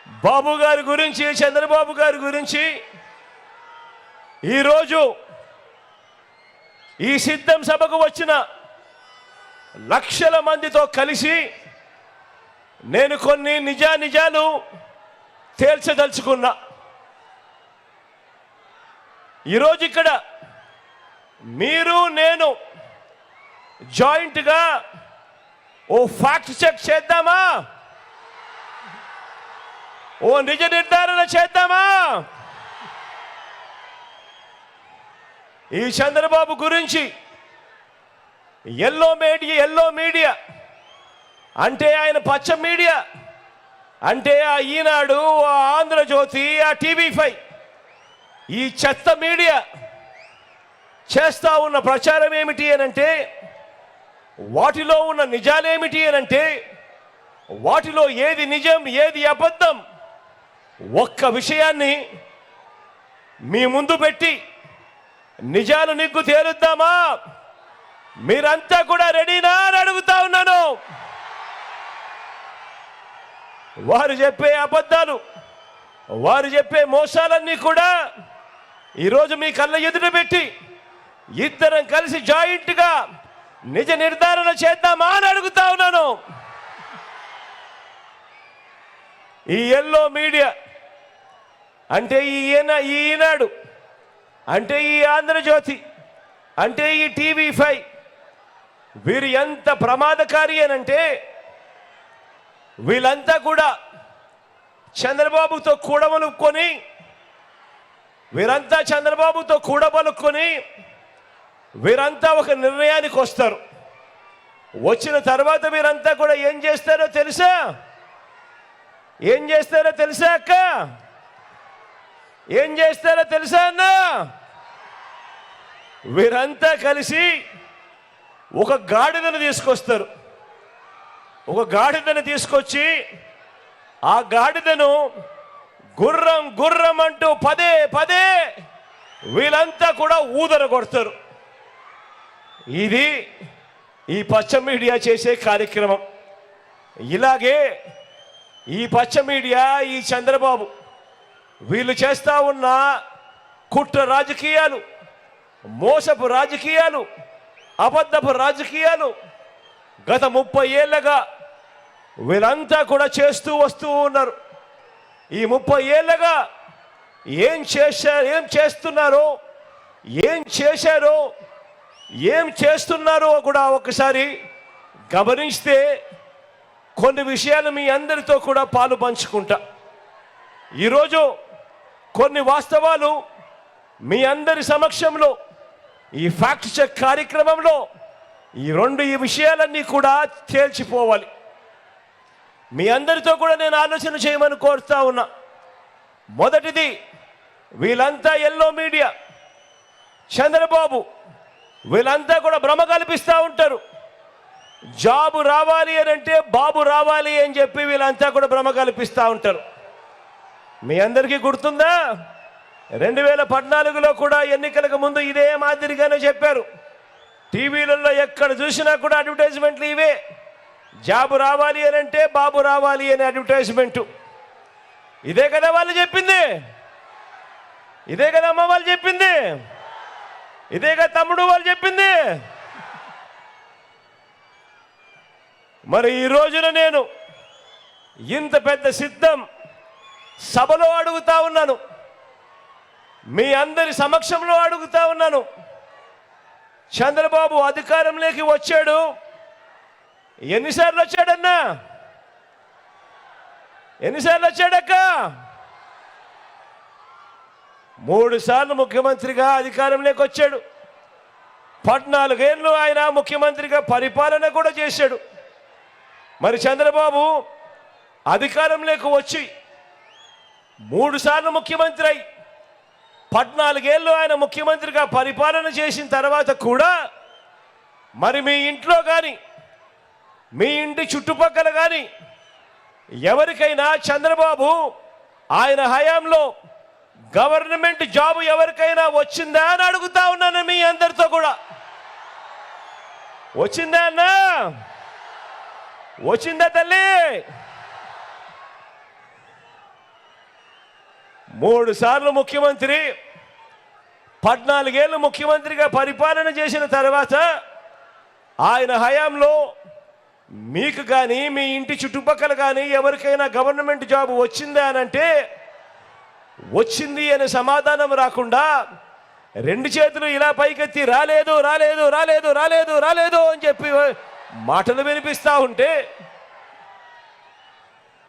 బాబు గారి గురించి, చంద్రబాబు గారి గురించి ఈరోజు ఈ సిద్ధం సభకు వచ్చిన లక్షల మందితో కలిసి నేను కొన్ని నిజాలు తేల్చదలుచుకున్నా. ఈరోజు ఇక్కడ మీరు నేను జాయింట్గా ఓ ఫ్యాక్ట్ చెక్ చేద్దామా? ఓ నిజ నిర్ధారణ చేద్దామా? ఈ చంద్రబాబు గురించి ఎల్లో మీడియా అంటే ఆయన పచ్చ మీడియా అంటే ఆ ఈనాడు, ఆ ఆంధ్రజ్యోతి, ఆ టీవీ5 ఈ చెత్త మీడియా చేస్తా ఉన్న ప్రచారం ఏమిటి అనంటే, వాటిలో ఉన్న నిజాలేమిటి అనంటే, వాటిలో ఏది నిజం ఏది అబద్ధం ఒక్క విషయాన్ని మీ ముందు పెట్టి నిజాలు నిగ్గు తేలుద్దామా? మీరంతా కూడా రెడీనా అని అడుగుతా ఉన్నాను. వారు చెప్పే అబద్ధాలు, వారు చెప్పే మోసాలన్నీ కూడా ఈరోజు మీ కళ్ళ ఎదుట పెట్టి ఇద్దరం కలిసి జాయింట్గా నిజ నిర్ధారణ చేద్దామా అని అడుగుతా ఉన్నాను. ఈ ఎల్లో మీడియా అంటే ఈనాడు అంటే ఈ ఆంధ్రజ్యోతి అంటే ఈ టీవీ5 వీరు ఎంత ప్రమాదకారి అనంటే, వీళ్ళంతా కూడా చంద్రబాబుతో కూడబలుక్కొని వీరంతా ఒక నిర్ణయానికి వస్తారు. వచ్చిన తర్వాత వీరంతా కూడా ఏం చేస్తారో తెలుసా? అక్క? ఏం చేస్తారో తెలుసా అన్న? వీరంతా కలిసి ఒక గాడిదను తీసుకొస్తారు. ఒక గాడిదను తీసుకొచ్చి ఆ గాడిదను గుర్రం అంటూ పదే వీళ్ళంతా కూడా ఊదర కొడతారు. ఇది ఈ పచ్చ మీడియా చేసే కార్యక్రమం. ఇలాగే ఈ పచ్చ మీడియా, ఈ చంద్రబాబు వీళ్ళు చేస్తా ఉన్న కుట్ర రాజకీయాలు, మోసపు రాజకీయాలు, అబద్ధపు రాజకీయాలు గత 30 ఏళ్ళగా వీళ్ళంతా కూడా చేస్తూ వస్తూ ఉన్నారు. ఈ 30 ఏళ్ళగా ఏం చేస్తున్నారో, ఏం చేస్తున్నారో కూడా ఒకసారి గమనిస్తే కొన్ని విషయాలు మీ అందరితో కూడా పాలు పంచుకుంటా. ఈరోజు కొన్ని వాస్తవాలు మీ అందరి సమక్షంలో ఈ ఫ్యాక్ట్ చెక్ కార్యక్రమంలో ఈ విషయాలన్నీ కూడా తేల్చిపోవాలి. మీ అందరితో కూడా నేను ఆలోచన చేయమని కోరుతా ఉన్నా. మొదటిది, వీళ్ళంతా ఎల్లో మీడియా, చంద్రబాబు వీళ్ళంతా కూడా భ్రమ కల్పిస్తూ ఉంటారు. జాబు రావాలి అని అంటే బాబు రావాలి అని చెప్పి వీళ్ళంతా కూడా భ్రమ కల్పిస్తూ ఉంటారు. మీ అందరికీ గుర్తుందా? 2014లో కూడా ఎన్నికలకు ముందు ఇదే మాదిరిగానే చెప్పారు. టీవీలలో ఎక్కడ చూసినా కూడా అడ్వర్టైజ్మెంట్లు ఇవే. జాబు రావాలి అని అంటే బాబు రావాలి అనే అడ్వర్టైజ్మెంటు. ఇదే కదా వాళ్ళు చెప్పింది, ఇదే కదా అమ్మ వాళ్ళు చెప్పింది, ఇదే కదా తమ్ముడు వాళ్ళు చెప్పింది. మరి ఈ రోజున నేను ఇంత పెద్ద సిద్ధం సభలో అడుగుతా ఉన్నాను, మీ అందరి సమక్షంలో అడుగుతా ఉన్నాను. చంద్రబాబు అధికారంలోకి వచ్చాడు, ఎన్నిసార్లు వచ్చాడన్నా? ఎన్నిసార్లు వచ్చాడక్క? 3 సార్లు ముఖ్యమంత్రిగా అధికారంలోకి వచ్చాడు. 14 ఏళ్ళు ఆయన ముఖ్యమంత్రిగా పరిపాలన కూడా చేశాడు. మరి చంద్రబాబు అధికారంలోకి వచ్చి 3 సార్లు ముఖ్యమంత్రి అయి 14 ఏళ్ళు ఆయన ముఖ్యమంత్రిగా పరిపాలన చేసిన తర్వాత కూడా మరి మీ ఇంట్లో కానీ మీ ఇంటి చుట్టుపక్కల కానీ ఎవరికైనా చంద్రబాబు ఆయన హయాంలో గవర్నమెంట్ జాబ్ ఎవరికైనా వచ్చిందా అని అడుగుతా ఉన్నాను మీ అందరితో కూడా. వచ్చిందా అన్నా? వచ్చిందా తల్లి? 3 సార్లు ముఖ్యమంత్రి, 14 ఏళ్ళు ముఖ్యమంత్రిగా పరిపాలన చేసిన తర్వాత ఆయన హయాంలో మీకు కానీ మీ ఇంటి చుట్టుపక్కల కానీ ఎవరికైనా గవర్నమెంట్ జాబ్ వచ్చిందా అనంటే వచ్చింది అనే సమాధానం రాకుండా 2 చేతులు ఇలా పైకెత్తి రాలేదు రాలేదు రాలేదు రాలేదు రాలేదు అని చెప్పి మాటలు వినిపిస్తూ ఉంటే